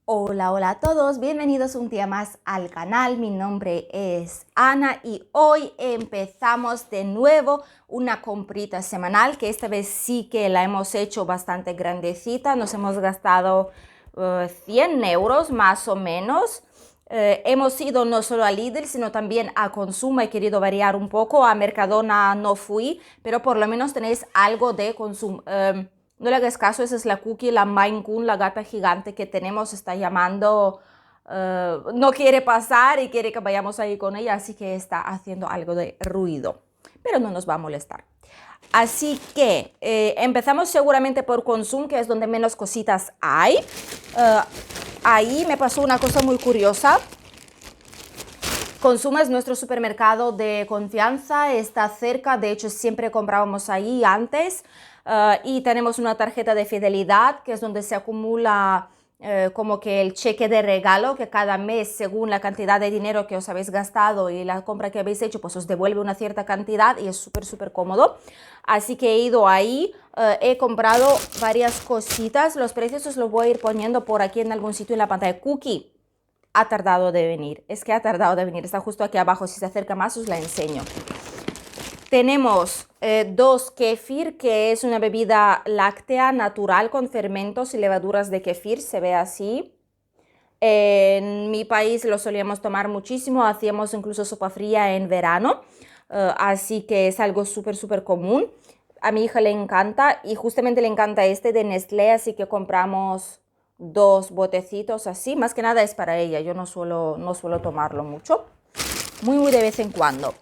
Hola, hola a todos, bienvenidos un día más al canal. Mi nombre es Ana y hoy empezamos de nuevo una comprita semanal, que esta vez sí que la hemos hecho bastante grandecita. Nos hemos gastado 100 euros más o menos. Hemos ido no solo a Lidl, sino también a Consumo. He querido variar un poco, a Mercadona no fui, pero por lo menos tenéis algo de consumo. No le hagas caso, esa es la Cookie, la Maine Coon, la gata gigante que tenemos, está llamando, no quiere pasar y quiere que vayamos ahí con ella, así que está haciendo algo de ruido, pero no nos va a molestar. Así que empezamos seguramente por Consum, que es donde menos cositas hay. Ahí me pasó una cosa muy curiosa. Consum es nuestro supermercado de confianza, está cerca, de hecho siempre comprábamos ahí antes. Y tenemos una tarjeta de fidelidad, que es donde se acumula como que el cheque de regalo, que cada mes, según la cantidad de dinero que os habéis gastado y la compra que habéis hecho, pues os devuelve una cierta cantidad y es súper cómodo. Así que he ido ahí, he comprado varias cositas. Los precios os los voy a ir poniendo por aquí en algún sitio en la pantalla. Cookie ha tardado de venir, es que ha tardado de venir, está justo aquí abajo, si se acerca más os la enseño. Tenemos dos kéfir, que es una bebida láctea natural con fermentos y levaduras de kéfir, se ve así. En mi país lo solíamos tomar muchísimo, hacíamos incluso sopa fría en verano, así que es algo súper común. A mi hija le encanta y justamente le encanta este de Nestlé, así que compramos dos botecitos así. Más que nada es para ella, yo no suelo tomarlo mucho, muy de vez en cuando.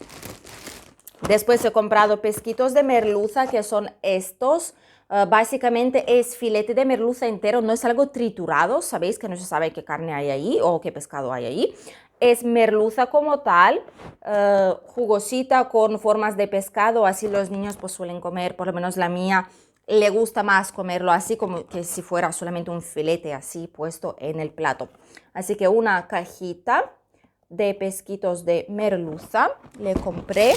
Después he comprado pesquitos de merluza, que son estos. Básicamente es filete de merluza entero, no es algo triturado, sabéis que no se sabe qué carne hay ahí o qué pescado hay ahí. Es merluza como tal, jugosita con formas de pescado, así los niños pues suelen comer, por lo menos la mía le gusta más comerlo así, como que si fuera solamente un filete así puesto en el plato. Así que una cajita de pesquitos de merluza le compré.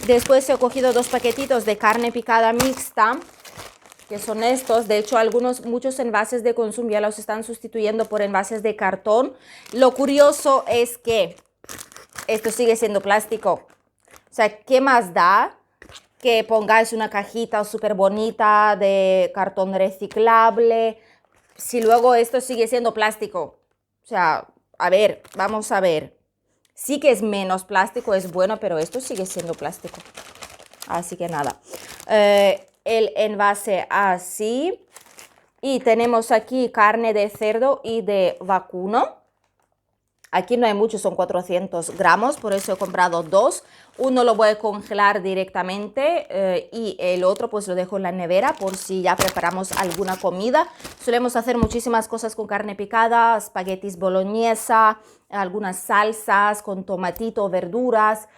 Después he cogido dos paquetitos de carne picada mixta, que son estos. De hecho, muchos envases de Consum ya los están sustituyendo por envases de cartón. Lo curioso es que esto sigue siendo plástico. O sea, ¿qué más da que pongáis una cajita súper bonita de cartón reciclable si luego esto sigue siendo plástico? O sea, a ver, vamos a ver. Sí que es menos plástico, es bueno, pero esto sigue siendo plástico. Así que nada, el envase así. Y tenemos aquí carne de cerdo y de vacuno. Aquí no hay mucho, son 400 gramos, por eso he comprado dos. Uno lo voy a congelar directamente y el otro pues lo dejo en la nevera por si ya preparamos alguna comida. Solemos hacer muchísimas cosas con carne picada, espaguetis boloñesa, algunas salsas con tomatito, verduras.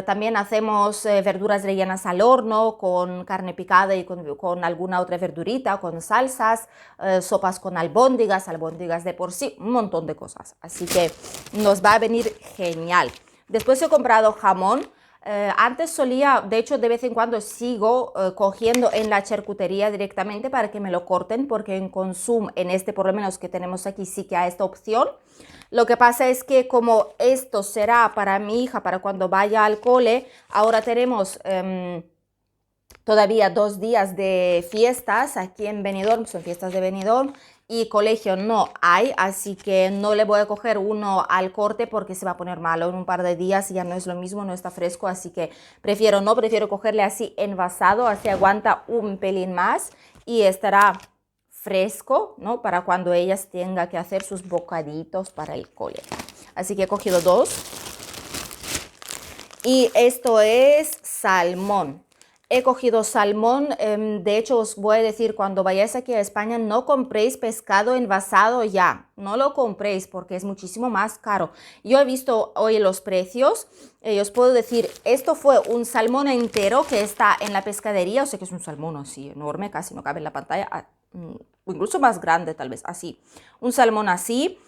También hacemos verduras rellenas al horno con carne picada y con alguna otra verdurita, con salsas, sopas con albóndigas de por sí, un montón de cosas. Así que nos va a venir genial. Después he comprado jamón. Antes solía, de hecho de vez en cuando sigo cogiendo en la charcutería directamente para que me lo corten, porque en Consum, en este por lo menos que tenemos aquí, sí que hay esta opción. Lo que pasa es que como esto será para mi hija, para cuando vaya al cole, ahora tenemos todavía 2 días de fiestas aquí en Benidorm, son fiestas de Benidorm, y colegio no hay, así que no le voy a coger uno al corte porque se va a poner malo en un par de días y ya no es lo mismo, no está fresco, así que prefiero cogerle así envasado, así aguanta un pelín más y estará fresco, ¿no? Para cuando ellas tengan que hacer sus bocaditos para el cole. Así que he cogido dos. Y esto es salmón. He cogido salmón, de hecho os voy a decir, cuando vayáis aquí a España no compréis pescado envasado ya, no lo compréis porque es muchísimo más caro. Yo he visto hoy los precios y os puedo decir, esto fue un salmón entero que está en la pescadería, o sea que es un salmón así enorme, casi no cabe en la pantalla, incluso más grande tal vez, así, un salmón así,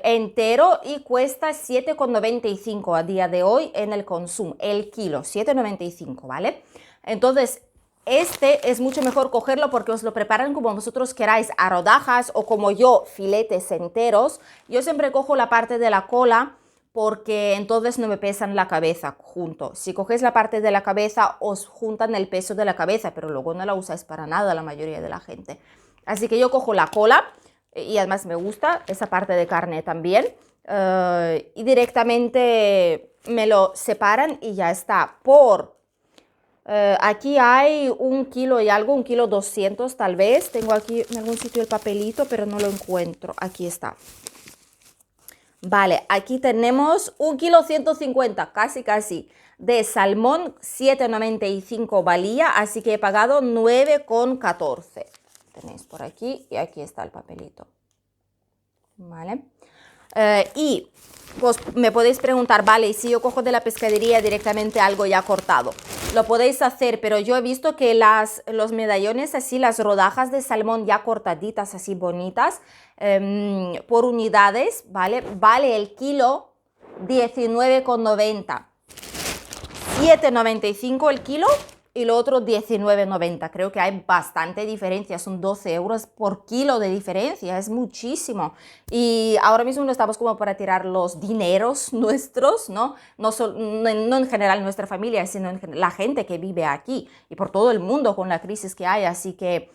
entero y cuesta 7,95 a día de hoy en el Consum, el kilo, 7,95, ¿vale? Entonces, Este es mucho mejor cogerlo porque os lo preparan como vosotros queráis, a rodajas o como yo, filetes enteros. Yo siempre cojo la parte de la cola porque entonces no me pesan la cabeza junto. Si cogéis la parte de la cabeza, os juntan el peso de la cabeza, pero luego no la usáis para nada la mayoría de la gente. Así que yo cojo la cola y además me gusta esa parte de carne también. Y directamente me lo separan y ya está. Aquí hay 1 kilo y algo, 1,2 kilos tal vez. Tengo aquí en algún sitio el papelito, pero no lo encuentro. Aquí está. Vale, aquí tenemos 1,150 kilo, casi, de salmón, 7,95 valía, así que he pagado 9,14. Tenéis por aquí y aquí está el papelito. Vale. Y pues me podéis preguntar, vale, y si yo cojo de la pescadería directamente algo ya cortado, lo podéis hacer, pero yo he visto que los medallones así, las rodajas de salmón ya cortaditas, así bonitas, por unidades, ¿vale? Vale el kilo 19,90, 7,95 el kilo y lo otro 19,90. Creo que hay bastante diferencia, son 12 euros por kilo de diferencia, es muchísimo. Y ahora mismo no estamos como para tirar los dineros nuestros, ¿no? No en general nuestra familia, sino en la gente que vive aquí y por todo el mundo con la crisis que hay, así que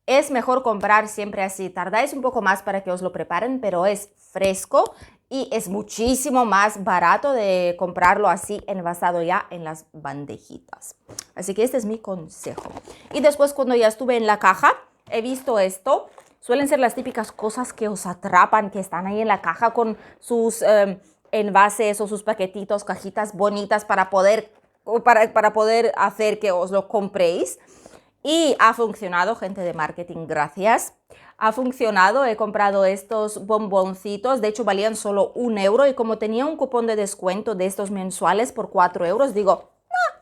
es mejor comprar siempre así. Tardáis un poco más para que os lo preparen, pero es fresco y es muchísimo más barato de comprarlo así envasado ya en las bandejitas. Así que este es mi consejo. Y después cuando ya estuve en la caja, he visto esto. Suelen ser las típicas cosas que os atrapan, que están ahí en la caja con sus envases o sus paquetitos, cajitas bonitas para poder hacer que os lo compréis. Y ha funcionado, gente de marketing, gracias. Ha funcionado, he comprado estos bomboncitos, de hecho valían solo 1 euro y como tenía un cupón de descuento de estos mensuales por 4 euros, digo,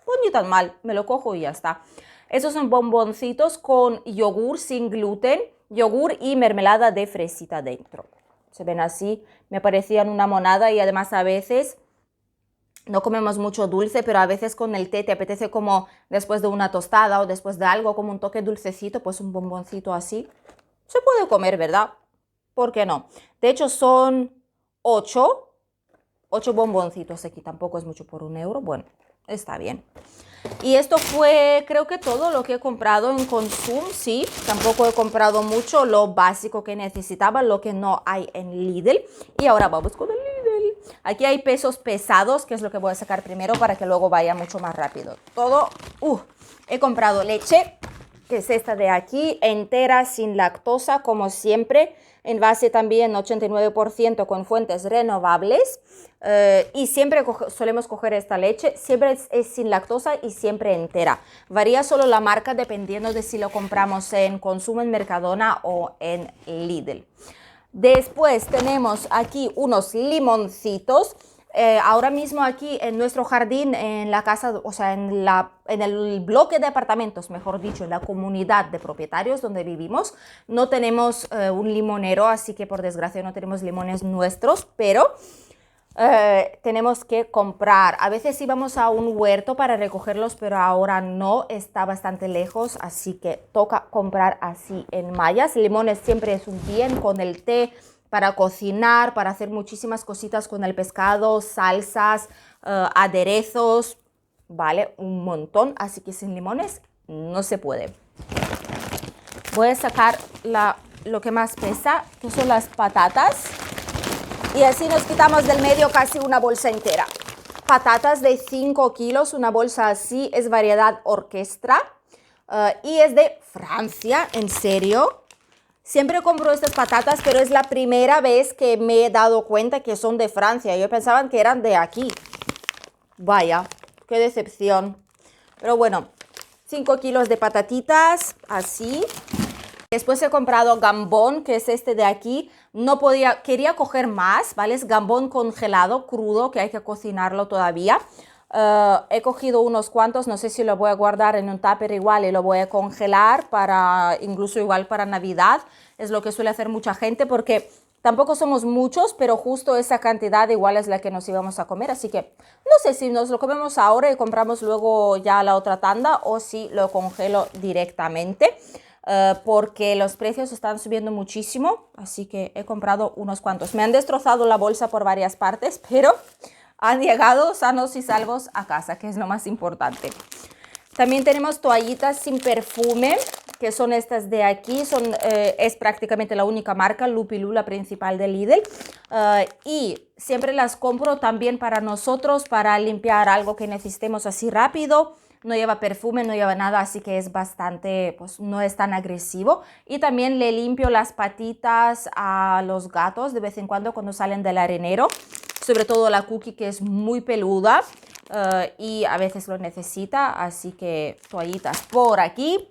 pues ni tan mal, me lo cojo y ya está. Estos son bomboncitos con yogur sin gluten, yogur y mermelada de fresita dentro. Se ven así, me parecían una monada y además a veces no comemos mucho dulce, pero a veces con el té te apetece como después de una tostada o después de algo como un toque dulcecito, pues un bomboncito así. Se puede comer, ¿verdad? ¿Por qué no? De hecho son 8 bomboncitos aquí, tampoco es mucho por 1 euro. Bueno, está bien. Y esto fue, creo que todo lo que he comprado en Consum, sí. Tampoco he comprado mucho, lo básico que necesitaba, lo que no hay en Lidl. Y ahora vamos con el Lidl. Aquí hay pesos pesados, que es lo que voy a sacar primero para que luego vaya mucho más rápido. He comprado leche, que es esta de aquí, entera, sin lactosa, como siempre. Envase también 89% con fuentes renovables. Y siempre solemos coger esta leche, siempre es sin lactosa y siempre entera. Varía solo la marca dependiendo de si lo compramos en Consum, en Mercadona o en Lidl. Después tenemos aquí unos limoncitos. Ahora mismo aquí en nuestro jardín, en la casa, o sea, en el bloque de apartamentos, mejor dicho, en la comunidad de propietarios donde vivimos, no tenemos un limonero, así que por desgracia no tenemos limones nuestros, pero tenemos que comprar. A veces íbamos a un huerto para recogerlos, pero ahora no, está bastante lejos, así que toca comprar así en mallas. Limones siempre es un bien con el té, para cocinar, para hacer muchísimas cositas con el pescado, salsas, aderezos, vale, un montón, así que sin limones no se puede. Voy a sacar lo que más pesa, que son las patatas. Y así nos quitamos del medio casi una bolsa entera. Patatas de 5 kilos, una bolsa así, es variedad orquestra. Y es de Francia, en serio. Siempre compro estas patatas, pero es la primera vez que me he dado cuenta que son de Francia. Yo pensaba que eran de aquí. Vaya, qué decepción. Pero bueno, 5 kilos de patatitas, así. Después he comprado gambón, que es este de aquí. Quería coger más, ¿vale? Es gambón congelado, crudo, que hay que cocinarlo todavía. He cogido unos cuantos, no sé si lo voy a guardar en un tupper igual y lo voy a congelar incluso igual para Navidad. Es lo que suele hacer mucha gente porque Tampoco somos muchos, pero justo esa cantidad igual es la que nos íbamos a comer, así que no sé si nos lo comemos ahora y compramos luego ya la otra tanda o si lo congelo directamente, porque los precios están subiendo muchísimo, así que he comprado unos cuantos. Me han destrozado la bolsa por varias partes, pero han llegado sanos y salvos a casa, que es lo más importante. También tenemos toallitas sin perfume, que son estas de aquí, es prácticamente la única marca, Lupilu, la principal de Lidl, y siempre las compro también para nosotros, para limpiar algo que necesitemos así rápido. No lleva perfume, no lleva nada, así que es bastante, pues no es tan agresivo. Y también le limpio las patitas a los gatos de vez en cuando salen del arenero, sobre todo la Cookie, que es muy peluda. Y a veces lo necesita, así que toallitas por aquí.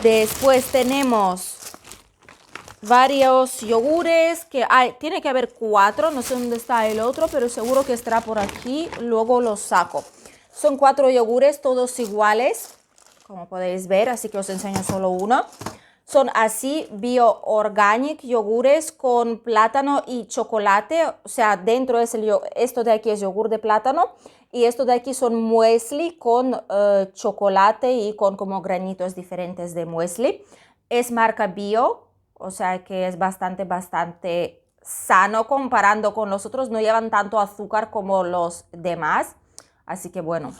Después tenemos varios yogures, tiene que haber 4, no sé dónde está el otro, pero seguro que estará por aquí, luego los saco. Son 4 yogures, todos iguales, como podéis ver, así que os enseño solo uno. Son así, Bio Organic, yogures con plátano y chocolate. O sea, dentro es esto de aquí es yogur de plátano y esto de aquí son muesli con chocolate y con como granitos diferentes de muesli. Es marca Bio, o sea que es bastante sano comparando con los otros. No llevan tanto azúcar como los demás, así que bueno.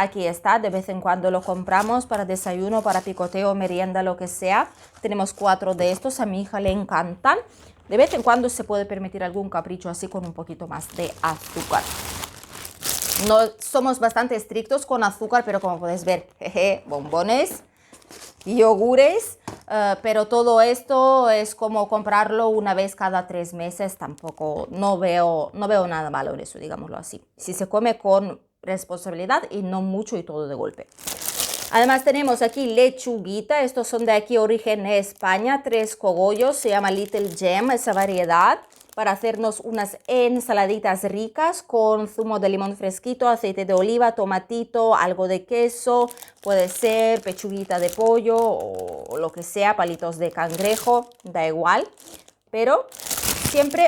Aquí está, de vez en cuando lo compramos para desayuno, para picoteo, merienda, lo que sea. Tenemos 4 de estos, a mi hija le encantan. De vez en cuando se puede permitir algún capricho así con un poquito más de azúcar. No somos bastante estrictos con azúcar, pero como podéis ver, bombones, yogures, pero todo esto es como comprarlo una vez cada 3 meses. Tampoco, no veo nada malo en eso, digámoslo así. Si se come con responsabilidad y no mucho y todo de golpe. Además tenemos aquí lechuguita, estos son de aquí, origen España, 3 cogollos, se llama Little Gem, esa variedad, para hacernos unas ensaladitas ricas con zumo de limón fresquito, aceite de oliva, tomatito, algo de queso, puede ser pechuguita de pollo o lo que sea, palitos de cangrejo, da igual, pero siempre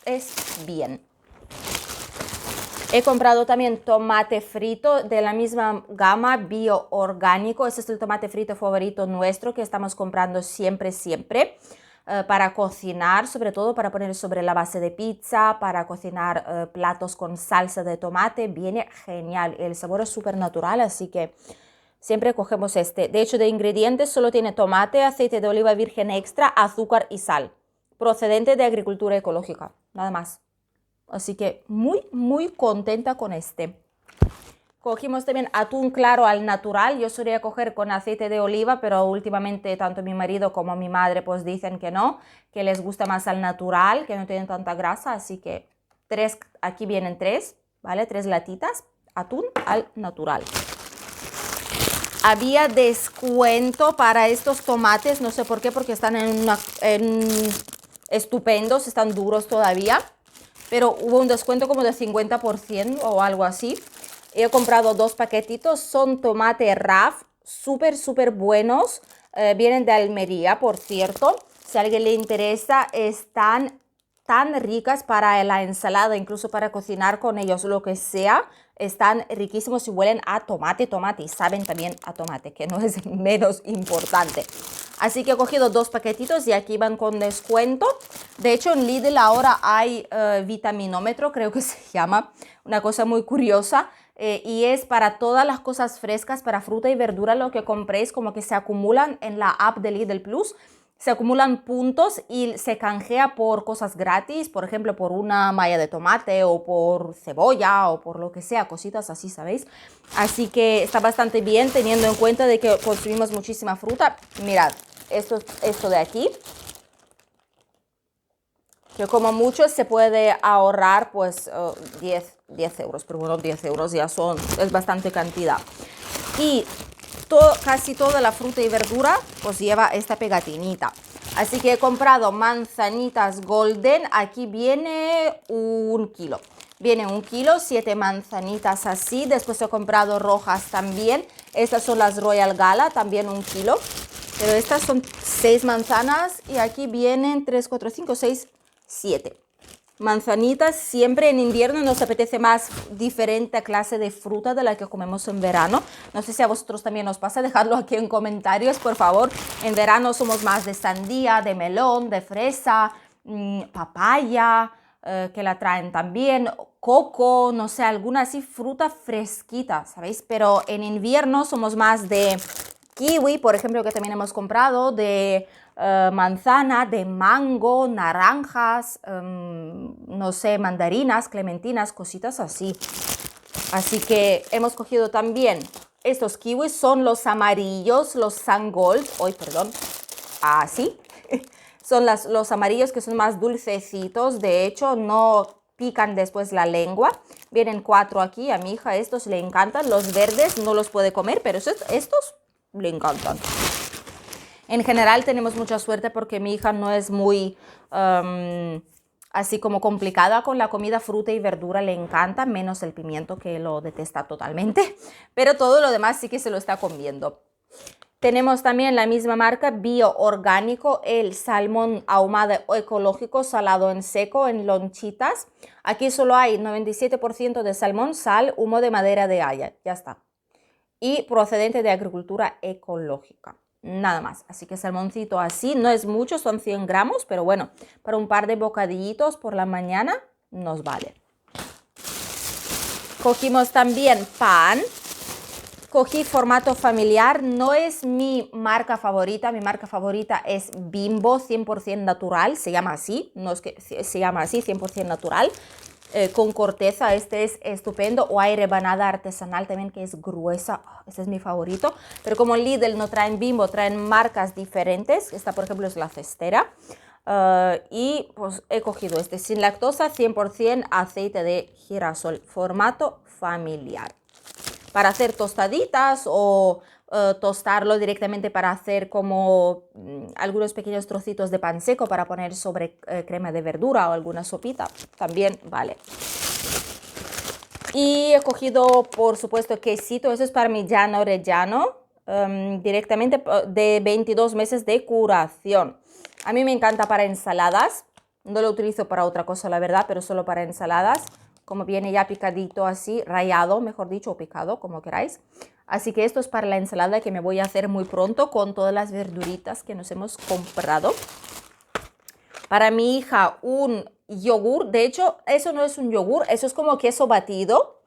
es bien. He comprado también tomate frito de la misma gama, Bio Orgánico. Este es el tomate frito favorito nuestro que estamos comprando siempre, para cocinar, sobre todo para poner sobre la base de pizza, para cocinar platos con salsa de tomate. Viene genial, el sabor es súper natural, así que siempre cogemos este. De hecho, de ingredientes solo tiene tomate, aceite de oliva virgen extra, azúcar y sal, procedente de agricultura ecológica, nada más. Así que muy contenta con este. Cogimos también atún claro al natural. Yo solía coger con aceite de oliva, pero últimamente tanto mi marido como mi madre pues dicen que no, que les gusta más al natural, que no tienen tanta grasa. Así que aquí vienen 3, ¿vale? 3 latitas, atún al natural. Había descuento para estos tomates, no sé por qué, porque están estupendos, están duros todavía. Pero hubo un descuento como de 50% o algo así. He comprado 2 paquetitos, son tomate RAF, súper buenos. Vienen de Almería, por cierto. Si a alguien le interesa, están tan ricas para la ensalada, incluso para cocinar con ellos, lo que sea. Están riquísimos y huelen a tomate y saben también a tomate, que no es menos importante. Así que he cogido 2 paquetitos y aquí van con descuento. De hecho, en Lidl ahora hay vitaminómetro, creo que se llama, una cosa muy curiosa. Y es para todas las cosas frescas, para fruta y verdura, lo que compréis, como que se acumulan en la app de Lidl Plus. Se acumulan puntos y se canjea por cosas gratis, por ejemplo, por una malla de tomate o por cebolla o por lo que sea, cositas así, ¿sabéis? Así que está bastante bien teniendo en cuenta de que consumimos muchísima fruta. Mirad, esto de aquí, que como mucho se puede ahorrar pues 10 euros, pero bueno, 10 euros ya es bastante cantidad. Y casi toda la fruta y verdura pues lleva esta pegatinita. Así que he comprado manzanitas golden. Aquí viene 1 kilo. Viene 1 kilo, 7 manzanitas así. Después he comprado rojas también. Estas son las Royal Gala, también 1 kilo. Pero estas son 6 manzanas y aquí vienen 3, 4, 5, 6, 7 manzanitas. Siempre en invierno nos apetece más diferente clase de fruta de la que comemos en verano. No sé si a vosotros también os pasa, dejadlo aquí en comentarios, por favor. En verano somos más de sandía, de melón, de fresa, papaya, que la traen también, coco, no sé, alguna así fruta fresquita, ¿sabéis? Pero en invierno somos más de kiwi, por ejemplo, que también hemos comprado, de manzana, de mango, naranjas, no sé, mandarinas, clementinas, cositas así. Así que hemos cogido también estos kiwis, son los amarillos, los Sangold, hoy perdón, así. Son los amarillos que son más dulcecitos, de hecho no pican después la lengua. Vienen 4 aquí, a mi hija estos le encantan, los verdes no los puede comer, pero estos le encantan. En general tenemos mucha suerte porque mi hija no es muy así como complicada con la comida, fruta y verdura le encanta, menos el pimiento que lo detesta totalmente, pero todo lo demás sí que se lo está comiendo. Tenemos también la misma marca, Bio Orgánico, el salmón ahumado ecológico salado en seco en lonchitas. Aquí solo hay 97% de salmón, sal, humo de madera de haya, ya está. Y procedente de agricultura ecológica, nada más. Así que salmoncito así, no es mucho, son 100 gramos, pero bueno, para un par de bocadillitos por la mañana nos vale. Cogimos también pan. Cogí formato familiar, no es mi marca favorita es Bimbo 100% natural, se llama así, no es que se llama así, 100% natural, con corteza, este es estupendo, o hay rebanada artesanal también que es gruesa, este es mi favorito, pero como Lidl no traen Bimbo, traen marcas diferentes, esta por ejemplo es la cestera, y pues he cogido este sin lactosa, 100% aceite de girasol, formato familiar. Para hacer tostaditas o tostarlo directamente para hacer como algunos pequeños trocitos de pan seco para poner sobre crema de verdura o alguna sopita, también vale. Y he cogido, por supuesto, quesito, eso es parmigiano reggiano, directamente de 22 meses de curación. A mí me encanta para ensaladas, no lo utilizo para otra cosa, la verdad, pero solo para ensaladas. Como viene ya picadito así, rallado, mejor dicho, o picado, como queráis. Así que esto es para la ensalada que me voy a hacer muy pronto con todas las verduritas que nos hemos comprado. Para mi hija un yogur, de hecho eso no es un yogur, eso es como queso batido.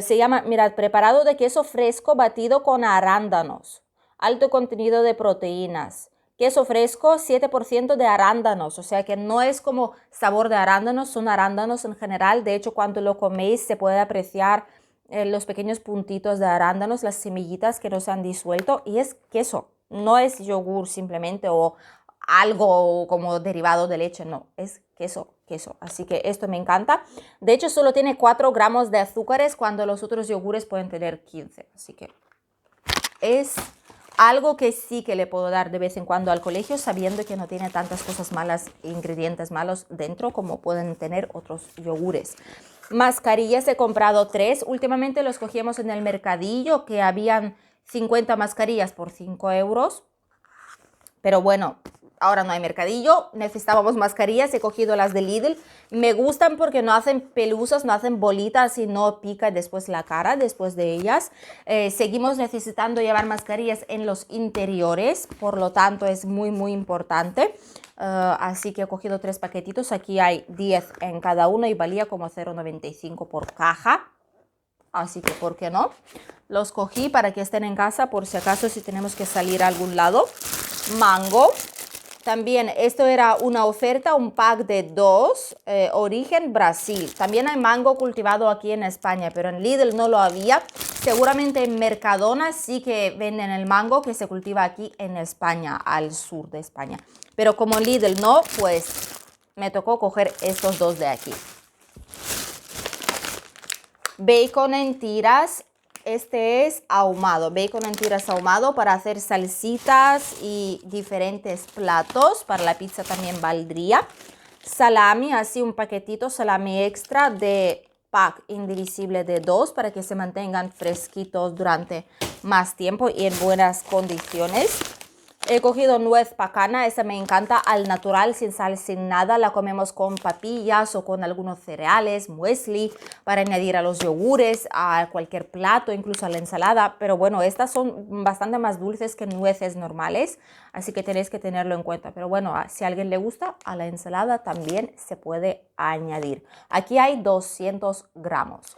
Se llama, mirad, preparado de queso fresco batido con arándanos. Alto contenido de proteínas. Queso fresco, 7% de arándanos, o sea que no es como sabor de arándanos, son arándanos en general. De hecho, cuando lo coméis se puede apreciar los pequeños puntitos de arándanos, las semillitas que no se han disuelto, y es queso, no es yogur simplemente o algo como derivado de leche, no, es queso. Así que esto me encanta. De hecho, solo tiene 4 gramos de azúcares cuando los otros yogures pueden tener 15, así que es algo que sí que le puedo dar de vez en cuando al colegio, sabiendo que no tiene tantas cosas malas, ingredientes malos dentro como pueden tener otros yogures. Mascarillas he comprado 3. Últimamente los cogíamos en el mercadillo, que habían 50 mascarillas por 5 euros. Pero bueno, ahora no hay mercadillo, necesitábamos mascarillas, he cogido las de Lidl. Me gustan porque no hacen pelusas, no hacen bolitas y no pica después la cara después de ellas. Seguimos necesitando llevar mascarillas en los interiores, por lo tanto es muy importante. Así que he cogido 3 paquetitos, aquí hay 10 en cada uno y valía como 0,95 por caja. Así que, ¿por qué no? Los cogí para que estén en casa por si acaso si tenemos que salir a algún lado. Mango. También esto era una oferta, un pack de 2, origen Brasil. También hay mango cultivado aquí en España, pero en Lidl no lo había. Seguramente en Mercadona sí que venden el mango que se cultiva aquí en España, al sur de España. Pero como en Lidl no, pues me tocó coger estos 2 de aquí. Bacon en tiras. Este es ahumado, bacon en tiras ahumado para hacer salsitas y diferentes platos. Para la pizza también valdría. Salami, así un paquetito, salami extra de pack indivisible de 2 para que se mantengan fresquitos durante más tiempo y en buenas condiciones. He cogido nuez pacana, esa me encanta, al natural, sin sal, sin nada. La comemos con papillas o con algunos cereales, muesli, para añadir a los yogures, a cualquier plato, incluso a la ensalada. Pero bueno, estas son bastante más dulces que nueces normales, así que tenéis que tenerlo en cuenta. Pero bueno, si a alguien le gusta, a la ensalada también se puede añadir. Aquí hay 200 gramos.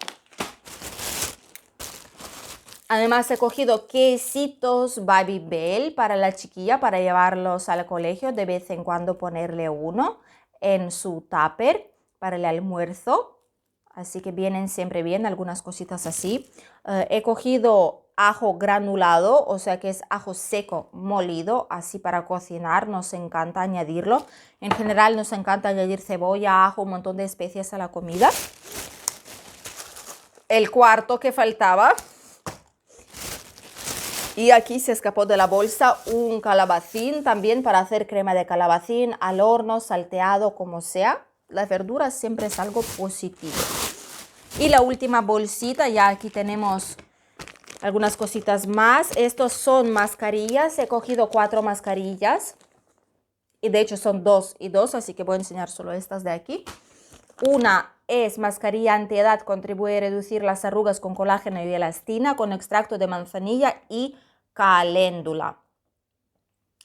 Además he cogido quesitos Babybel para la chiquilla, para llevarlos al colegio, de vez en cuando ponerle uno en su tupper para el almuerzo. Así que vienen siempre bien, algunas cositas así. He cogido ajo granulado, o sea que es ajo seco molido, así para cocinar, nos encanta añadirlo. En general nos encanta añadir cebolla, ajo, un montón de especias a la comida. El cuarto que faltaba. Y aquí se escapó de la bolsa un calabacín también para hacer crema de calabacín al horno, salteado, como sea. La verdura siempre es algo positivo. Y la última bolsita, ya aquí tenemos algunas cositas más. Estos son mascarillas, he cogido 4 mascarillas. Y de hecho son 2 y 2, así que voy a enseñar solo estas de aquí. Una es mascarilla antiedad, contribuye a reducir las arrugas con colágeno y elastina, con extracto de manzanilla y caléndula.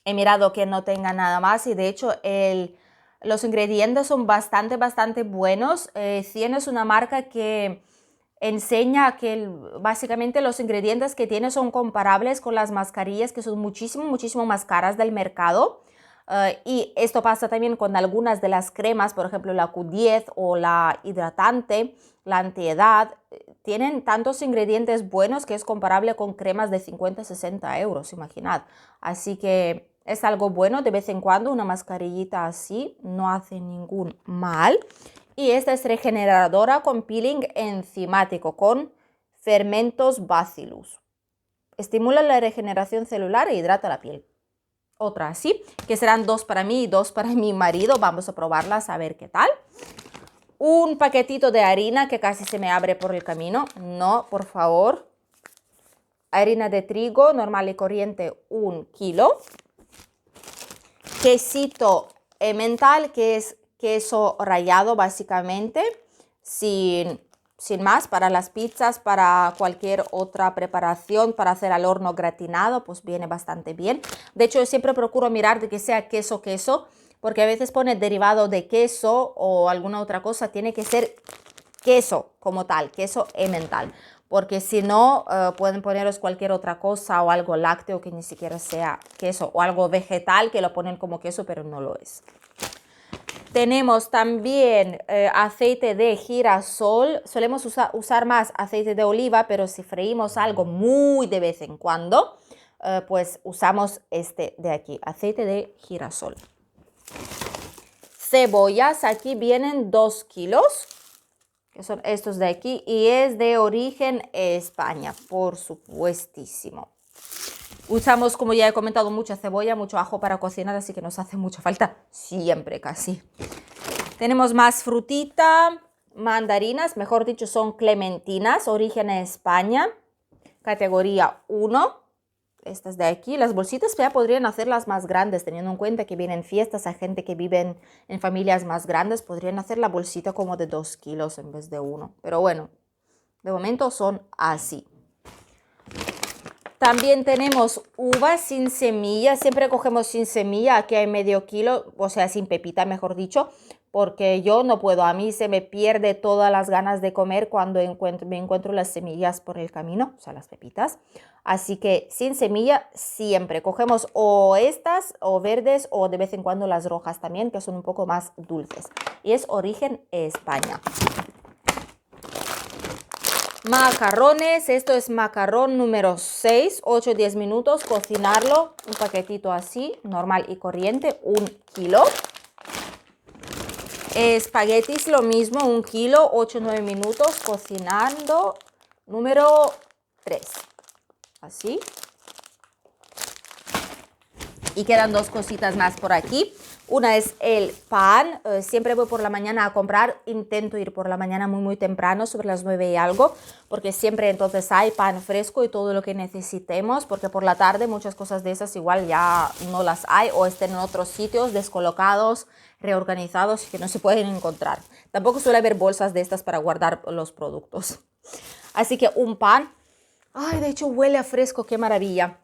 He mirado que no tenga nada más y de hecho los ingredientes son bastante buenos. Cien es una marca que enseña que básicamente los ingredientes que tiene son comparables con las mascarillas que son muchísimo más caras del mercado. Y esto pasa también con algunas de las cremas, por ejemplo la Q10 o la hidratante, la antiedad. Tienen tantos ingredientes buenos que es comparable con cremas de 50-60 euros, imaginad. Así que es algo bueno de vez en cuando, una mascarillita así no hace ningún mal. Y esta es regeneradora con peeling enzimático con fermentos bacillus. Estimula la regeneración celular e hidrata la piel. Otra así, que serán 2 para mí y 2 para mi marido. Vamos a probarlas a ver qué tal. Un paquetito de harina que casi se me abre por el camino. No, por favor. Harina de trigo normal y corriente, 1 kilo. Quesito emmental, que es queso rallado básicamente, sin más, para las pizzas, para cualquier otra preparación, para hacer al horno gratinado, pues viene bastante bien. De hecho, yo siempre procuro mirar de que sea queso, porque a veces pone derivado de queso o alguna otra cosa, tiene que ser queso como tal, queso emmental, porque si no, pueden poneros cualquier otra cosa o algo lácteo que ni siquiera sea queso, o algo vegetal que lo ponen como queso, pero no lo es. Tenemos también aceite de girasol. Solemos usar más aceite de oliva, pero si freímos algo muy de vez en cuando, pues usamos este de aquí, aceite de girasol. Cebollas, aquí vienen 2 kilos, que son estos de aquí, y es de origen España, por supuestísimo. Usamos, como ya he comentado, mucha cebolla, mucho ajo para cocinar, así que nos hace mucha falta siempre casi. Tenemos más frutita, mandarinas, mejor dicho son clementinas, origen España, categoría 1. Estas de aquí, las bolsitas ya podrían hacerlas más grandes, teniendo en cuenta que vienen fiestas a gente que viven en familias más grandes, podrían hacer la bolsita como de 2 kilos en vez de 1. Pero bueno, de momento son así. También tenemos uvas sin semilla, siempre cogemos sin semilla, aquí hay medio kilo, o sea sin pepita mejor dicho, porque yo no puedo, a mí se me pierde todas las ganas de comer cuando me encuentro las semillas por el camino, o sea las pepitas. Así que sin semilla siempre cogemos o estas o verdes o de vez en cuando las rojas también, que son un poco más dulces. Y es origen España. Macarrones, esto es macarrón número 6, 8-10 minutos, cocinarlo, un paquetito así, normal y corriente, 1 kilo. Espaguetis lo mismo, 1 kilo, 8-9 minutos, cocinando, número 3, así. Y quedan 2 cositas más por aquí. Una es el pan. Siempre voy por la mañana a comprar. Intento ir por la mañana muy temprano, sobre las 9 y algo, porque siempre entonces hay pan fresco y todo lo que necesitemos, porque por la tarde muchas cosas de esas igual ya no las hay o estén en otros sitios descolocados, reorganizados y que no se pueden encontrar. Tampoco suele haber bolsas de estas para guardar los productos. Así que un pan. Ay, de hecho huele a fresco, qué maravilla.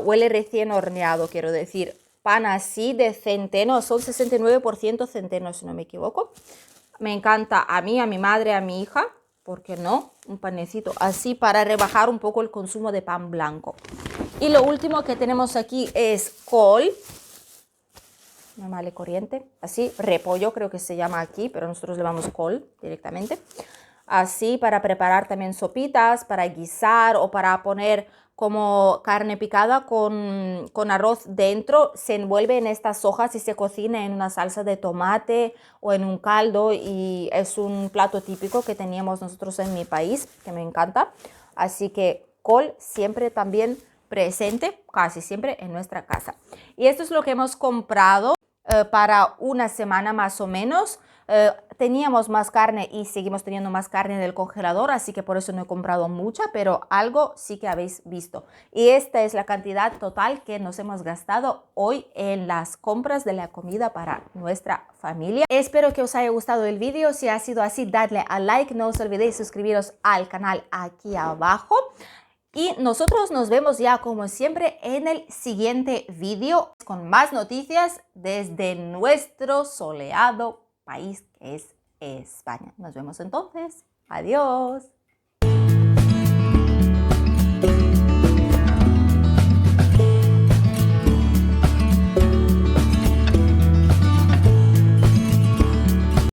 Huele recién horneado, quiero decir. Pan así de centeno, son 69% centeno si no me equivoco. Me encanta a mí, a mi madre, a mi hija, ¿por qué no? Un panecito así para rebajar un poco el consumo de pan blanco. Y lo último que tenemos aquí es col, normal y corriente, así, repollo creo que se llama aquí, pero nosotros le llamamos col directamente. Así para preparar también sopitas, para guisar o para poner como carne picada con arroz dentro. Se envuelve en estas hojas y se cocina en una salsa de tomate o en un caldo y es un plato típico que teníamos nosotros en mi país, que me encanta. Así que col siempre también presente, casi siempre en nuestra casa. Y esto es lo que hemos comprado para una semana más o menos. Teníamos más carne y seguimos teniendo más carne en el congelador, así que por eso no he comprado mucha, pero algo sí que habéis visto. Y esta es la cantidad total que nos hemos gastado hoy en las compras de la comida para nuestra familia. Espero que os haya gustado el vídeo. Si ha sido así, dadle a like. No os olvidéis suscribiros al canal aquí abajo. Y nosotros nos vemos ya como siempre en el siguiente vídeo con más noticias desde nuestro soleado país que es España. Nos vemos entonces. Adiós.